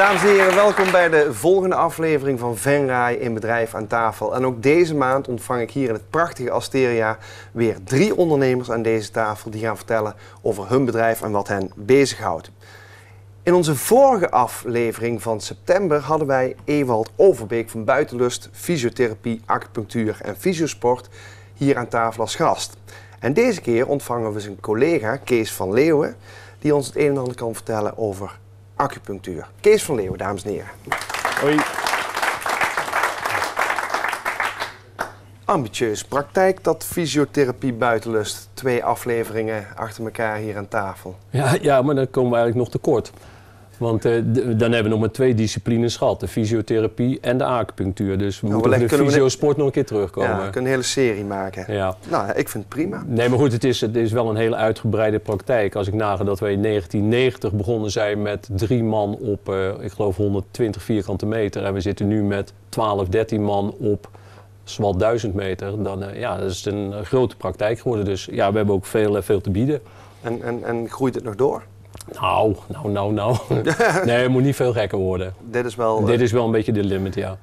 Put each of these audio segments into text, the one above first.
Dames en heren, welkom bij de volgende aflevering van Venray in Bedrijf aan tafel. En ook deze maand ontvang ik hier in het prachtige Asteria weer 3 ondernemers aan deze tafel die gaan vertellen over hun bedrijf en wat hen bezighoudt. In onze vorige aflevering van september hadden wij Ewald Overbeek van Buitenlust, Fysiotherapie, Acupunctuur en Fysiosport hier aan tafel als gast. En deze keer ontvangen we zijn collega Kees van Leeuwen, die ons het een en ander kan vertellen over acupunctuur. Kees van Leeuwen, dames en heren. Hoi. Ambitieus praktijk, dat Fysiotherapie Buitenlust. 2 afleveringen achter elkaar hier aan tafel. Ja, maar dan komen we eigenlijk nog tekort. Want dan hebben we nog maar 2 disciplines gehad. De fysiotherapie en de acupunctuur. Dus we moeten de fysiosport nog een keer terugkomen. Ja, we kunnen een hele serie maken. Ja. Nou, ik vind het prima. Nee, maar goed, het is wel een hele uitgebreide praktijk. Als ik naga dat wij in 1990 begonnen zijn met 3 man op, ik geloof 120 vierkante meter. En we zitten nu met 12, 13 man op zowat 1000 meter. Dan dat is een grote praktijk geworden. Dus ja, we hebben ook veel te bieden. En groeit het nog door? Nou. Nee, het moet niet veel gekker worden. Dit is wel een beetje de limit, ja.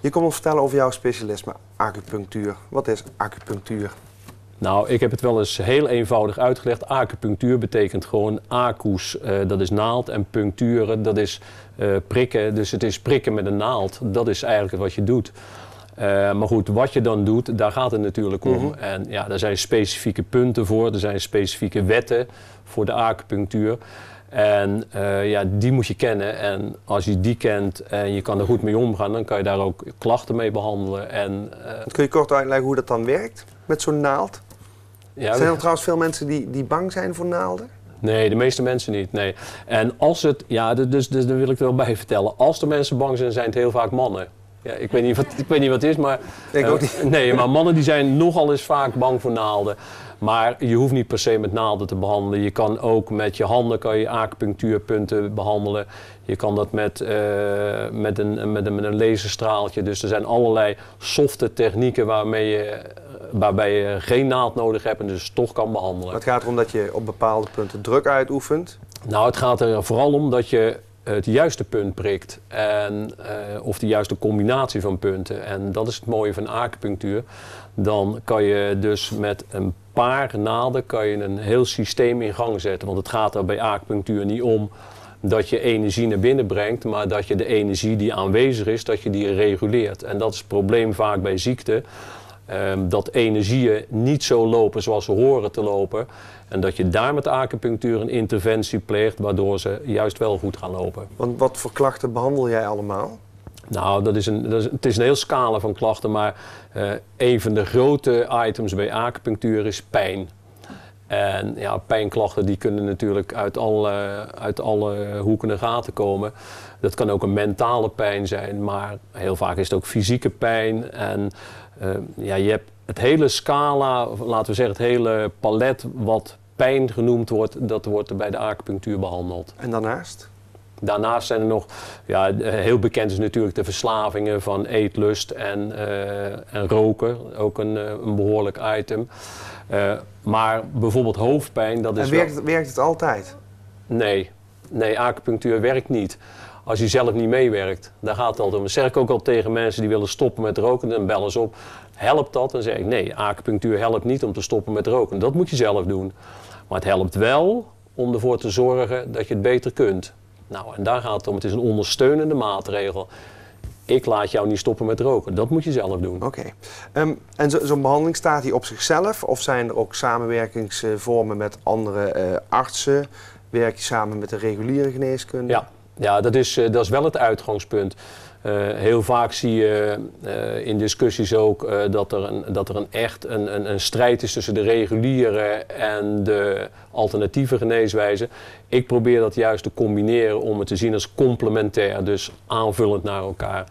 Je komt ons vertellen over jouw specialisme, acupunctuur. Wat is acupunctuur? Nou, ik heb het wel eens heel eenvoudig uitgelegd. Acupunctuur betekent gewoon acus, dat is naald, en puncturen, dat is prikken. Dus het is prikken met een naald. Dat is eigenlijk wat je doet. Maar goed, wat je dan doet, daar gaat het natuurlijk om. En ja, daar zijn specifieke punten voor, er zijn specifieke wetten voor de acupunctuur. En die moet je kennen. En als je die kent en je kan er goed mee omgaan, dan kan je daar ook klachten mee behandelen. Kun je kort uitleggen hoe dat dan werkt, met zo'n naald? Ja, zijn er trouwens veel mensen die bang zijn voor naalden? Nee, de meeste mensen niet, nee. En als het, dus daar wil ik er wel bij vertellen. Als de mensen bang zijn, zijn het heel vaak mannen. Ja, ik weet niet wat het is, maar... Ik ook niet. Nee, maar mannen die zijn nogal eens vaak bang voor naalden. Maar je hoeft niet per se met naalden te behandelen. Je kan ook met je handen acupunctuurpunten behandelen. Je kan dat met een laserstraaltje. Dus er zijn allerlei softe technieken waarbij je geen naald nodig hebt en dus toch kan behandelen. Het gaat erom dat je op bepaalde punten druk uitoefent? Nou, het gaat er vooral om dat je het juiste punt prikt of de juiste combinatie van punten. En dat is het mooie van acupunctuur. Dan kan je dus met een paar naalden een heel systeem in gang zetten. Want het gaat er bij acupunctuur niet om dat je energie naar binnen brengt, maar dat je de energie die aanwezig is, dat je die reguleert. En dat is het probleem vaak bij ziekte. Dat energieën niet zo lopen zoals ze horen te lopen. En dat je daar met de acupunctuur een interventie pleegt, waardoor ze juist wel goed gaan lopen. Want wat voor klachten behandel jij allemaal? Nou, het is een heel scala van klachten, maar een van de grote items bij acupunctuur is pijn. En ja, pijnklachten die kunnen natuurlijk uit alle hoeken en gaten komen. Dat kan ook een mentale pijn zijn, maar heel vaak is het ook fysieke pijn. En je hebt het hele scala, laten we zeggen het hele palet wat pijn genoemd wordt, dat wordt bij de acupunctuur behandeld. En daarnaast? Daarnaast zijn er nog, heel bekend is natuurlijk de verslavingen van eetlust en roken, ook een behoorlijk item. Maar bijvoorbeeld hoofdpijn, dat is werkt het altijd? Nee, acupunctuur werkt niet. Als je zelf niet meewerkt, daar gaat het altijd om. Dat zeg ik ook al tegen mensen die willen stoppen met roken, dan bellen ze op. Helpt dat? Dan zeg ik nee, acupunctuur helpt niet om te stoppen met roken. Dat moet je zelf doen. Maar het helpt wel om ervoor te zorgen dat je het beter kunt. Nou, en daar gaat het om. Het is een ondersteunende maatregel. Ik laat jou niet stoppen met roken. Dat moet je zelf doen. Oké. En zo'n behandeling staat die op zichzelf? Of zijn er ook samenwerkingsvormen met andere artsen? Werk je samen met de reguliere geneeskunde? Ja, dat is wel het uitgangspunt. Heel vaak zie je in discussies ook dat er een strijd is tussen de reguliere en de alternatieve geneeswijze. Ik probeer dat juist te combineren om het te zien als complementair, dus aanvullend naar elkaar.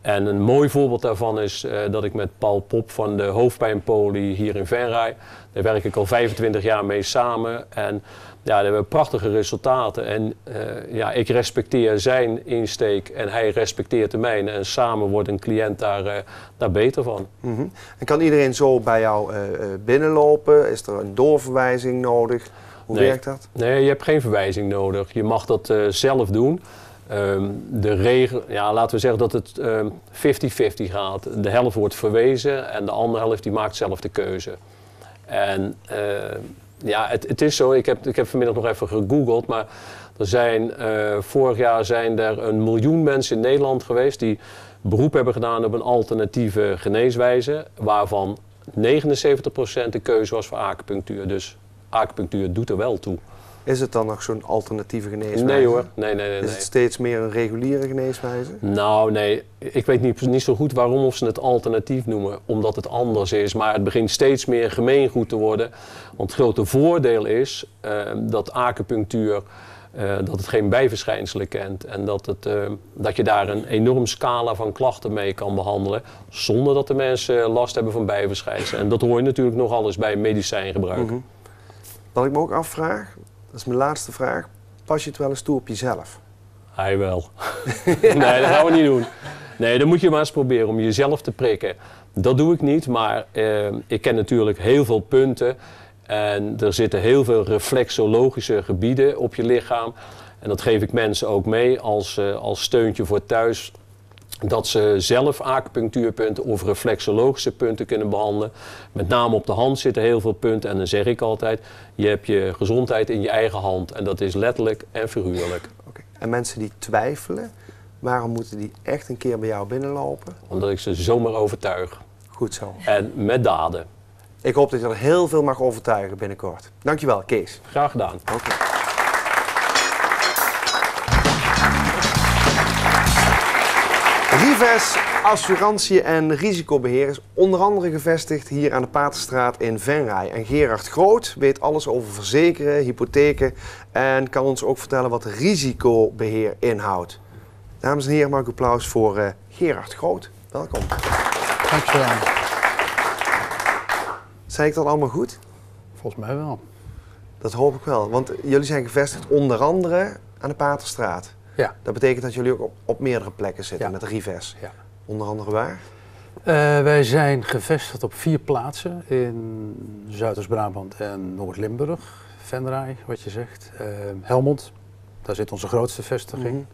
En een mooi voorbeeld daarvan is dat ik met Paul Pop van de hoofdpijnpolie hier in Venray, daar werk ik al 25 jaar mee samen. En daar hebben we prachtige resultaten. En ik respecteer zijn insteek en hij respecteert de mijne. En samen wordt een cliënt daar beter van. Mm-hmm. En kan iedereen zo bij jou binnenlopen? Is er een doorverwijzing nodig? Hoe werkt dat? Nee, je hebt geen verwijzing nodig. Je mag dat zelf doen. Laten we zeggen dat het 50-50 gaat. De helft wordt verwezen en de andere helft die maakt zelf de keuze. En het is zo, ik heb vanmiddag nog even gegoogeld, maar vorig jaar zijn er 1 miljoen mensen in Nederland geweest die beroep hebben gedaan op een alternatieve geneeswijze, waarvan 79% de keuze was voor acupunctuur. Dus acupunctuur doet er wel toe. Is het dan nog zo'n alternatieve geneeswijze? Nee hoor, nee. Is het steeds meer een reguliere geneeswijze? Nou nee, ik weet niet zo goed waarom of ze het alternatief noemen, omdat het anders is. Maar het begint steeds meer gemeengoed te worden. Want het grote voordeel is dat acupunctuur, dat het geen bijverschijnselen kent. En dat je daar een enorm scala van klachten mee kan behandelen, zonder dat de mensen last hebben van bijverschijnselen. En dat hoor je natuurlijk nogal eens bij medicijngebruik. Wat ik me ook afvraag, dat is mijn laatste vraag, pas je het wel eens toe op jezelf? Hij wel. Nee, dat gaan we niet doen. Nee, dan moet je maar eens proberen om jezelf te prikken. Dat doe ik niet, maar ik ken natuurlijk heel veel punten. En er zitten heel veel reflexologische gebieden op je lichaam. En dat geef ik mensen ook mee als steuntje voor thuis. Dat ze zelf acupunctuurpunten of reflexologische punten kunnen behandelen. Met name op de hand zitten heel veel punten. En dan zeg ik altijd, je hebt je gezondheid in je eigen hand. En dat is letterlijk en figuurlijk. Okay. En mensen die twijfelen, waarom moeten die echt een keer bij jou binnenlopen? Omdat ik ze zomaar overtuig. Goed zo. En met daden. Ik hoop dat je er heel veel mag overtuigen binnenkort. Dankjewel, Kees. Graag gedaan. Okay. Rives Assurantie en Risicobeheer is onder andere gevestigd hier aan de Paterstraat in Venray. En Gerard Groot weet alles over verzekeren, hypotheken en kan ons ook vertellen wat risicobeheer inhoudt. Dames en heren, maak applaus voor Gerard Groot. Welkom. Dankjewel. Zei ik dat allemaal goed? Volgens mij wel. Dat hoop ik wel, want jullie zijn gevestigd onder andere aan de Paterstraat. Ja. Dat betekent dat jullie ook op meerdere plekken zitten met Rives. Ja. Onder andere waar? Wij zijn gevestigd op 4 plaatsen in Zuidoost-Brabant en Noord-Limburg. Venray, wat je zegt. Helmond, daar zit onze grootste vestiging.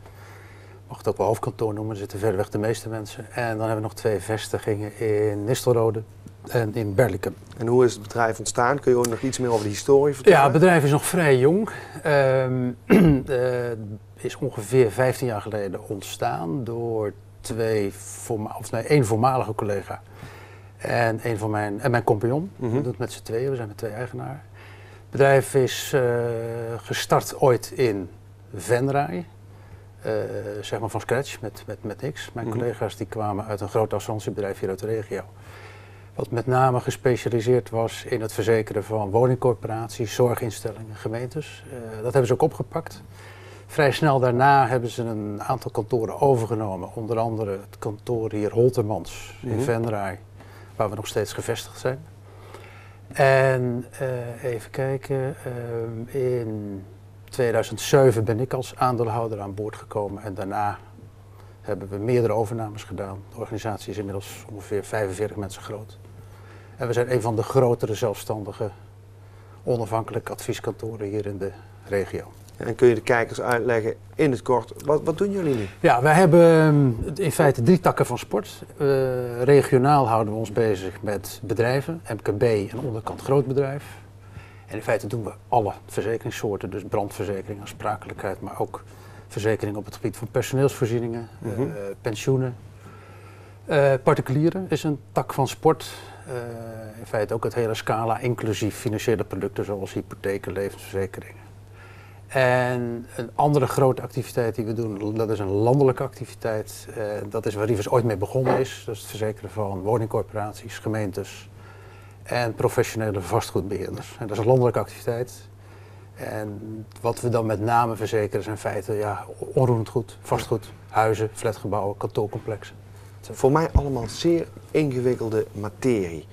Mag het ook wel hoofdkantoor noemen, er zitten verreweg de meeste mensen. En dan hebben we nog 2 vestigingen in Nistelrode en in Berlicum. En hoe is het bedrijf ontstaan? Kun je ook nog iets meer over de historie vertellen? Ja, het bedrijf is nog vrij jong. Is ongeveer 15 jaar geleden ontstaan door 1 voormalige collega en mijn compagnon. We doen het met z'n tweeën, we zijn met 2 eigenaren. Het bedrijf is gestart ooit in Venray, zeg maar van scratch, met niks. Mijn collega's die kwamen uit een groot assurantiebedrijf hier uit de regio. Wat met name gespecialiseerd was in het verzekeren van woningcorporaties, zorginstellingen, gemeentes. Dat hebben ze ook opgepakt. Vrij snel daarna hebben ze een aantal kantoren overgenomen. Onder andere het kantoor hier Holtermans in Venray, waar we nog steeds gevestigd zijn. En even kijken, in 2007 ben ik als aandeelhouder aan boord gekomen en daarna hebben we meerdere overnames gedaan. De organisatie is inmiddels ongeveer 45 mensen groot. En we zijn een van de grotere zelfstandige onafhankelijke advieskantoren hier in de regio. En kun je de kijkers uitleggen in het kort, wat doen jullie nu? Ja, wij hebben in feite 3 takken van sport. Regionaal houden we ons bezig met bedrijven, MKB en onderkant grootbedrijf. En in feite doen we alle verzekeringssoorten, dus brandverzekering, aansprakelijkheid, maar ook verzekering op het gebied van personeelsvoorzieningen, pensioenen. Particulieren is een tak van sport. In feite ook het hele scala, inclusief financiële producten zoals hypotheken, levensverzekeringen. En een andere grote activiteit die we doen, dat is een landelijke activiteit. Dat is waar Rives ooit mee begonnen is. Dat is het verzekeren van woningcorporaties, gemeentes en professionele vastgoedbeheerders. En dat is een landelijke activiteit. En wat we dan met name verzekeren zijn in feite onroerend goed, vastgoed, huizen, flatgebouwen, kantoorcomplexen. Voor mij allemaal zeer ingewikkelde materie.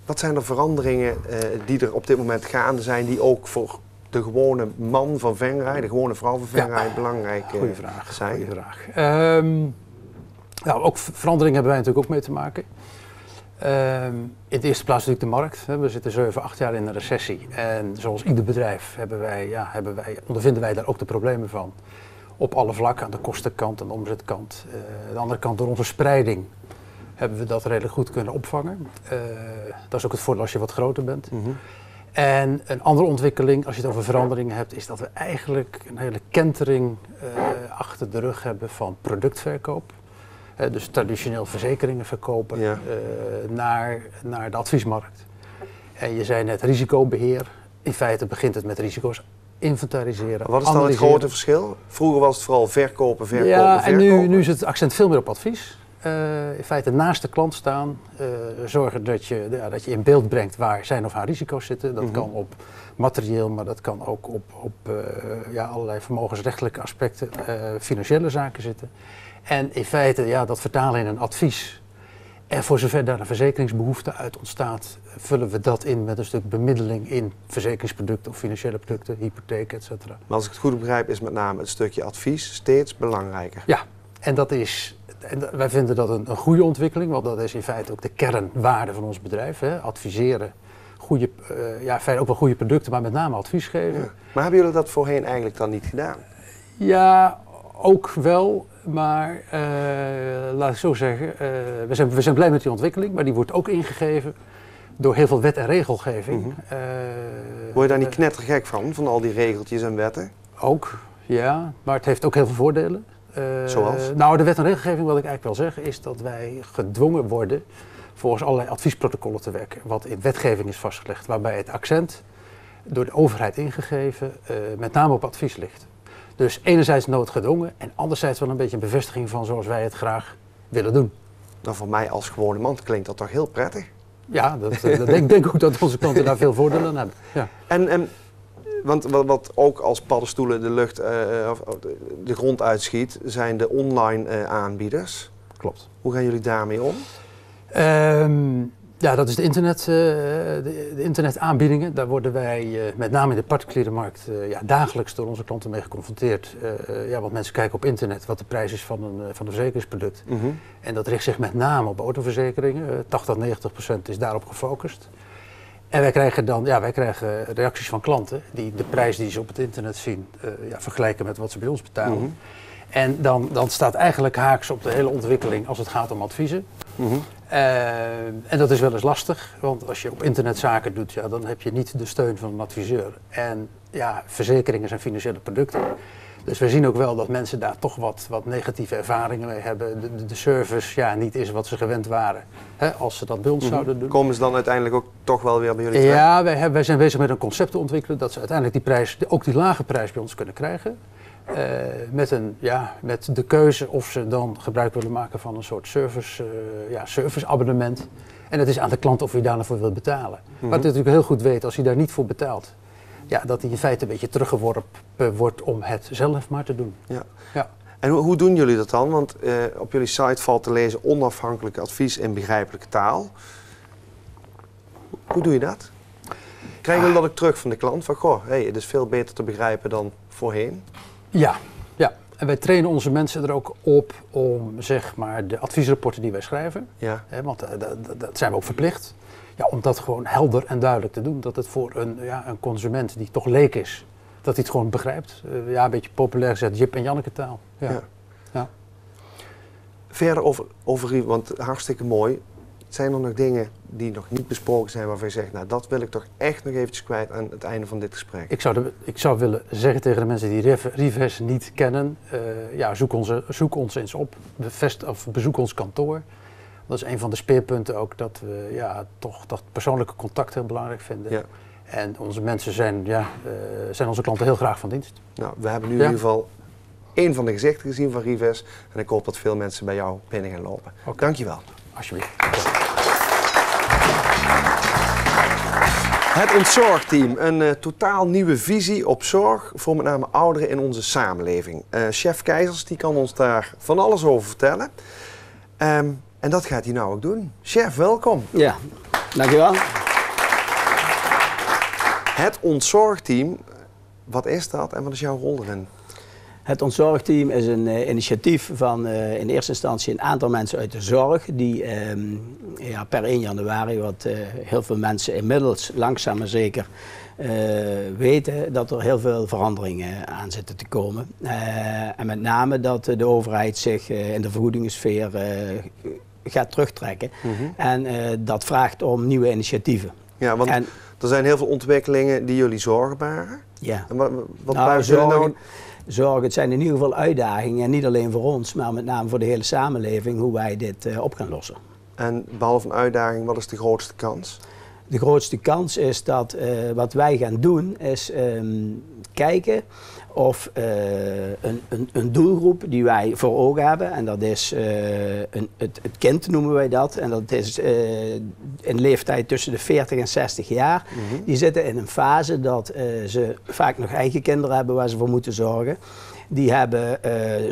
Wat zijn de veranderingen die er op dit moment gaande zijn, die ook voor de gewone man van Venray, de gewone vrouw van Venray belangrijk zijn? Goeie vraag. Ook veranderingen hebben wij natuurlijk ook mee te maken. In de eerste plaats natuurlijk de markt. We zitten 7, 8 jaar in een recessie. En zoals ieder bedrijf ondervinden wij daar ook de problemen van. op alle vlakken, aan de kostenkant en de omzetkant. Aan de andere kant, door onze spreiding hebben we dat redelijk goed kunnen opvangen. Dat is ook het voordeel als je wat groter bent. En een andere ontwikkeling, als je het over veranderingen hebt, is dat we eigenlijk een hele kentering achter de rug hebben van productverkoop. Dus traditioneel verzekeringen verkopen naar de adviesmarkt. En je zei net risicobeheer. In feite begint het met risico's inventariseren. Wat is dan het grote verschil? Vroeger was het vooral verkopen. Ja, en nu is het accent veel meer op advies. In feite naast de klant staan, zorgen dat je in beeld brengt waar zijn of haar risico's zitten. Dat kan op materieel, maar dat kan ook op allerlei vermogensrechtelijke aspecten, financiële zaken zitten. En in feite dat vertalen in een advies. En voor zover daar een verzekeringsbehoefte uit ontstaat, vullen we dat in met een stuk bemiddeling in verzekeringsproducten of financiële producten, hypotheek, etc. Maar als ik het goed begrijp, is met name het stukje advies steeds belangrijker. Ja, en wij vinden dat een goede ontwikkeling, want dat is in feite ook de kernwaarde van ons bedrijf. Hè? Adviseren, feitelijk ook wel goede producten, maar met name advies geven. Ja. Maar hebben jullie dat voorheen eigenlijk dan niet gedaan? Ja, ook wel. Maar laat ik zo zeggen, we zijn blij met die ontwikkeling, maar die wordt ook ingegeven door heel veel wet en regelgeving. Word je daar niet knettergek van al die regeltjes en wetten? Ook, ja, maar het heeft ook heel veel voordelen. Zoals? Nou, de wet en regelgeving, wat ik eigenlijk wil zeggen, is dat wij gedwongen worden volgens allerlei adviesprotocollen te werken, wat in wetgeving is vastgelegd, waarbij het accent door de overheid ingegeven met name op advies ligt. Dus enerzijds noodgedwongen en anderzijds wel een beetje een bevestiging van zoals wij het graag willen doen. Nou, voor mij als gewone man klinkt dat toch heel prettig? Ja, ik denk ook dat onze klanten daar veel voordelen aan hebben. Ja. Want wat ook als paddenstoelen de lucht, de grond uitschiet, zijn de online aanbieders. Klopt. Hoe gaan jullie daarmee om? Ja, dat is de internetaanbiedingen. Daar worden wij met name in de particuliere markt dagelijks door onze klanten mee geconfronteerd. Want mensen kijken op internet wat de prijs is van een verzekeringsproduct. En dat richt zich met name op autoverzekeringen. 80-90% is daarop gefocust. En wij krijgen reacties van klanten die de prijs die ze op het internet zien vergelijken met wat ze bij ons betalen. En dan staat eigenlijk haaks op de hele ontwikkeling als het gaat om adviezen. En dat is wel eens lastig, want als je op internet zaken doet, dan heb je niet de steun van een adviseur. En verzekeringen zijn financiële producten. Dus we zien ook wel dat mensen daar toch wat negatieve ervaringen mee hebben. De service niet is wat ze gewend waren, als ze dat bij ons zouden doen. Komen ze dan uiteindelijk ook toch wel weer bij jullie terecht? Ja, wij zijn bezig met een concept te ontwikkelen dat ze uiteindelijk die prijs, ook die lage prijs bij ons kunnen krijgen. Met de keuze of ze dan gebruik willen maken van een soort serviceabonnement. En het is aan de klant of hij daarvoor wil betalen. Maar het natuurlijk heel goed weet, als hij daar niet voor betaalt, dat hij in feite een beetje teruggeworpen wordt om het zelf maar te doen. Ja. En hoe doen jullie dat dan? Want op jullie site valt te lezen onafhankelijk advies in begrijpelijke taal. Hoe doe je dat? Krijgen jullie dat ook terug van de klant? Van het is veel beter te begrijpen dan voorheen? Ja. En wij trainen onze mensen er ook op om de adviesrapporten die wij schrijven, want dat zijn we ook verplicht, om dat gewoon helder en duidelijk te doen. Dat het voor een consument die toch leek is, dat hij het gewoon begrijpt. Een beetje populair gezegd, Jip en Janneke taal. Ja. Verder over, want hartstikke mooi. Zijn er nog dingen die nog niet besproken zijn waarvan je zegt, dat wil ik toch echt nog eventjes kwijt aan het einde van dit gesprek? Ik zou willen zeggen tegen de mensen die Rives niet kennen, zoek ons eens op, bezoek ons kantoor. Dat is een van de speerpunten ook, dat we toch dat persoonlijke contact heel belangrijk vinden. Ja. En onze mensen zijn onze klanten heel graag van dienst. Nou, we hebben nu in ieder geval één van de gezichten gezien van Rives en ik hoop dat veel mensen bij jou binnen gaan lopen. Okay. Dankjewel. Alsjeblieft. Het Ontzorgteam, een totaal nieuwe visie op zorg voor met name ouderen in onze samenleving. Chef Keizers die kan ons daar van alles over vertellen. En dat gaat hij nou ook doen. Chef, welkom. Ja, dankjewel. Het Ontzorgteam, wat is dat en wat is jouw rol erin? Het Ontzorgteam is een initiatief van in eerste instantie een aantal mensen uit de zorg die per 1 januari, wat heel veel mensen inmiddels langzaam maar zeker weten dat er heel veel veranderingen aan zitten te komen. En met name dat de overheid zich in de vergoedingensfeer gaat terugtrekken. En dat vraagt om nieuwe initiatieven. Ja, want er zijn heel veel ontwikkelingen die jullie zorgen baren. Ja. En wat nou, zorgen, het zijn in ieder geval uitdagingen, en niet alleen voor ons, maar met name voor de hele samenleving, hoe wij dit op gaan lossen. En behalve een uitdaging, wat is de grootste kans? De grootste kans is dat wat wij gaan doen, is kijken of een doelgroep die wij voor ogen hebben, en dat is het kind noemen wij dat, en dat is in leeftijd tussen de 40 en 60 jaar. Die zitten in een fase dat ze vaak nog eigen kinderen hebben waar ze voor moeten zorgen. Die hebben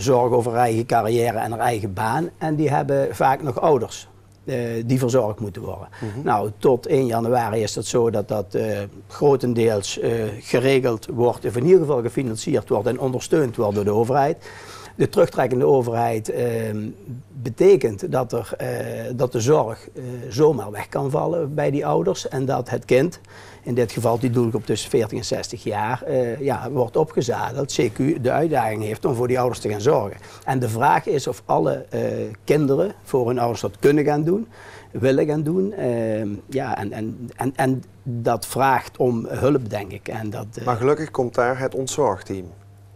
zorg over eigen carrière en hun eigen baan, en die hebben vaak nog ouders die verzorgd moeten worden. Nou, tot 1 januari is het zo dat dat grotendeels geregeld wordt, of in ieder geval gefinancierd wordt en ondersteund wordt door de overheid. De terugtrekkende overheid betekent dat de zorg zomaar weg kan vallen bij die ouders en dat het kind, in dit geval die doelgroep tussen 40 en 60 jaar, wordt opgezadeld, CQ de uitdaging heeft om voor die ouders te gaan zorgen. En de vraag is of alle kinderen voor hun ouders dat kunnen gaan doen, willen gaan doen. En dat vraagt om hulp, denk ik. En dat, maar gelukkig komt daar het ontzorgteam.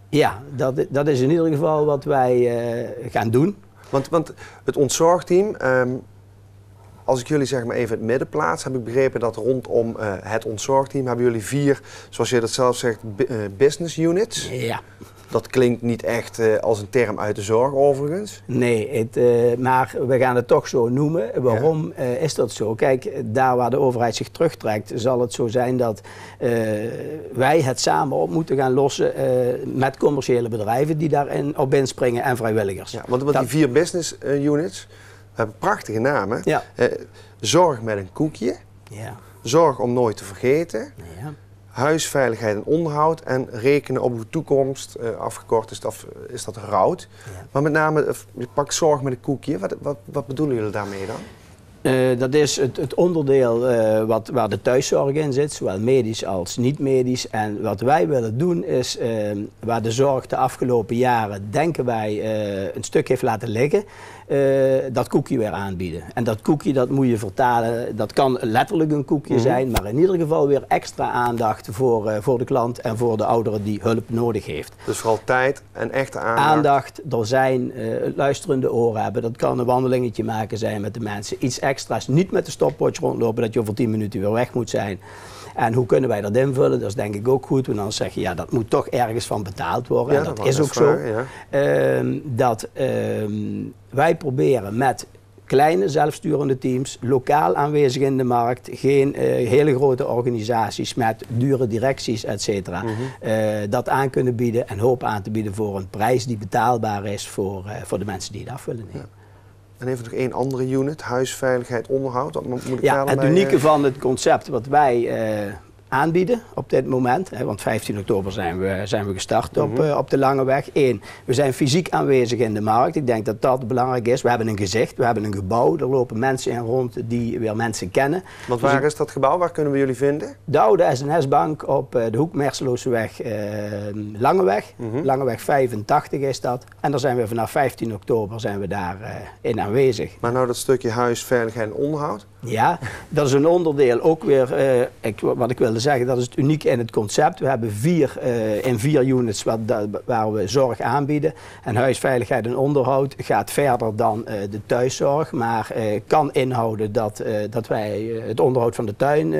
Ja, dat is in ieder geval wat wij gaan doen. Want het ontzorgteam, als ik jullie zeg maar even het midden plaats, heb ik begrepen dat rondom het ontzorgteam hebben jullie 4, zoals je dat zelf zegt, business units. Ja. Dat klinkt niet echt als een term uit de zorg overigens. Nee, maar we gaan het toch zo noemen. Waarom is dat zo? Kijk, daar waar de overheid zich terugtrekt, zal het zo zijn dat wij het samen op moeten gaan lossen met commerciële bedrijven die daarin op inspringen en vrijwilligers. Ja, want die 4 business units hebben prachtige namen. Ja. Zorg met een koekje. Ja. Zorg om nooit te vergeten. Ja. Huisveiligheid en onderhoud en rekenen op uw toekomst, afgekort is dat ROUT. Ja. Maar met name, je pakt zorg met een koekje, wat bedoelen jullie daarmee dan? Dat is het onderdeel waar de thuiszorg in zit, zowel medisch als niet medisch. En wat wij willen doen is, waar de zorg de afgelopen jaren, denken wij, een stuk heeft laten liggen, dat koekje weer aanbieden. En dat koekje, dat moet je vertalen, dat kan letterlijk een koekje zijn, maar in ieder geval weer extra aandacht voor de klant en voor de oudere die hulp nodig heeft. Dus vooral tijd en echte aandacht. Aandacht, er zijn luisterende oren hebben, dat kan een wandelingetje maken zijn met de mensen. Iets extra's, niet met de stopwatch rondlopen dat je over 10 minuten weer weg moet zijn. En hoe kunnen wij dat invullen? Dat is denk ik ook goed. Want dan zeg je, ja, dat moet toch ergens van betaald worden. Ja, en dat is ook zo. Ja. Wij proberen met kleine zelfsturende teams, lokaal aanwezig in de markt, geen hele grote organisaties met dure directies, et cetera, dat aan kunnen bieden en hoop aan te bieden voor een prijs die betaalbaar is voor de mensen die het af willen nemen. Ja. En even nog 1 andere unit, huisveiligheid, onderhoud. Wat moet ik ja, het unieke van het concept wat wij aanbieden op dit moment, want 15 oktober zijn we gestart op de Lange Weg. 1, we zijn fysiek aanwezig in de markt. Ik denk dat dat belangrijk is. We hebben een gezicht, we hebben een gebouw, er lopen mensen in rond die weer mensen kennen. Want waar is dat gebouw? Waar kunnen we jullie vinden? De oude SNS-bank op de hoek Merselooseweg, Langeweg. Langeweg 85 is dat. En daar zijn we vanaf 15 oktober zijn we daar in aanwezig. Maar nou dat stukje huis, veiligheid en onderhoud? Ja, dat is een onderdeel ook weer, wat ik wilde zeggen, dat is het unieke in het concept. We hebben 4 units waar we zorg aanbieden. En huisveiligheid en onderhoud gaat verder dan de thuiszorg. Maar kan inhouden dat wij het onderhoud van de tuin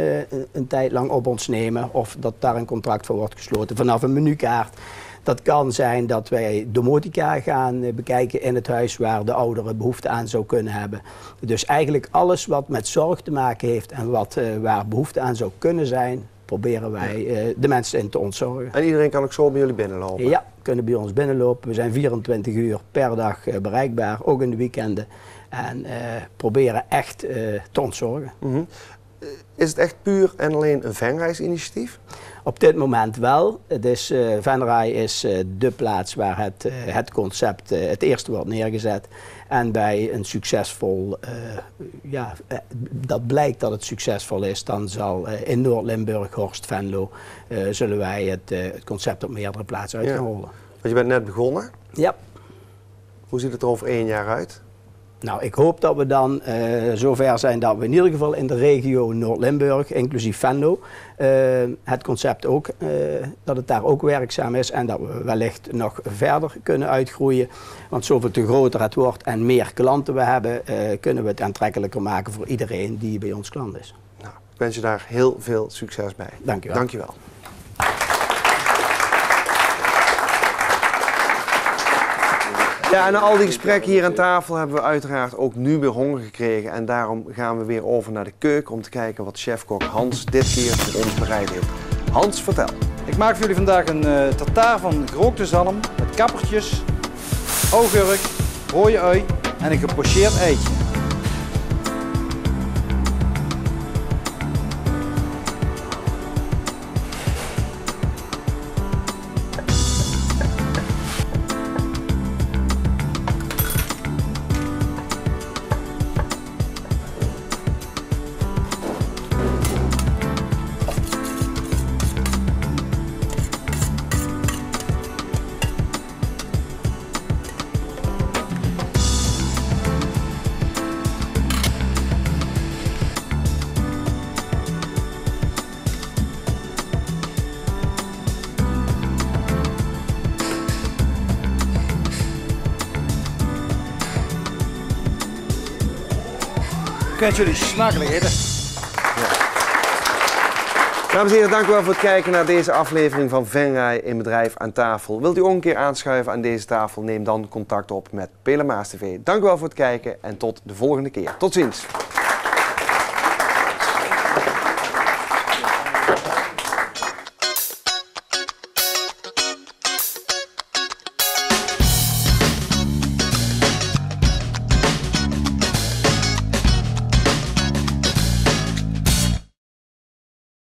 een tijd lang op ons nemen. Of dat daar een contract voor wordt gesloten vanaf een menukaart. Dat kan zijn dat wij domotica gaan bekijken in het huis waar de ouderen behoefte aan zou kunnen hebben. Dus eigenlijk alles wat met zorg te maken heeft en waar behoefte aan zou kunnen zijn, proberen wij de mensen in te ontzorgen. En iedereen kan ook zo bij jullie binnenlopen? Ja, kunnen bij ons binnenlopen. We zijn 24 uur per dag bereikbaar, ook in de weekenden. En proberen echt te ontzorgen. is het echt puur en alleen een Venray-initiatief? Op dit moment wel. Venray is de plaats waar het concept het eerste wordt neergezet. En bij een succesvol, dat blijkt dat het succesvol is, dan zal in Noord-Limburg, Horst, Venlo, zullen wij het concept op meerdere plaatsen uit gaan rollen. Want je bent net begonnen. Ja. Hoe ziet het er over 1 jaar uit? Nou, ik hoop dat we dan zover zijn dat we in ieder geval in de regio Noord-Limburg, inclusief Venlo, het concept ook, dat het daar ook werkzaam is en dat we wellicht nog verder kunnen uitgroeien. Want zoveel te groter het wordt en meer klanten we hebben, kunnen we het aantrekkelijker maken voor iedereen die bij ons klant is. Nou, ik wens je daar heel veel succes bij. Dank je wel. Dank je wel. Ja, en na al die gesprekken hier aan tafel hebben we uiteraard ook nu weer honger gekregen. En daarom gaan we weer over naar de keuken om te kijken wat chefkok Hans dit keer voor ons bereid heeft. Hans, vertel. Ik maak voor jullie vandaag een tartaar van gerookte zalm met kappertjes, augurk, rode ui en een gepocheerd eitje. Ik wens jullie smakelijk eten. Dames en heren, dank u wel voor het kijken naar deze aflevering van Venray in Bedrijf aan tafel. Wilt u ook een keer aanschuiven aan deze tafel? Neem dan contact op met Pelemaas TV. Dank u wel voor het kijken en tot de volgende keer. Tot ziens.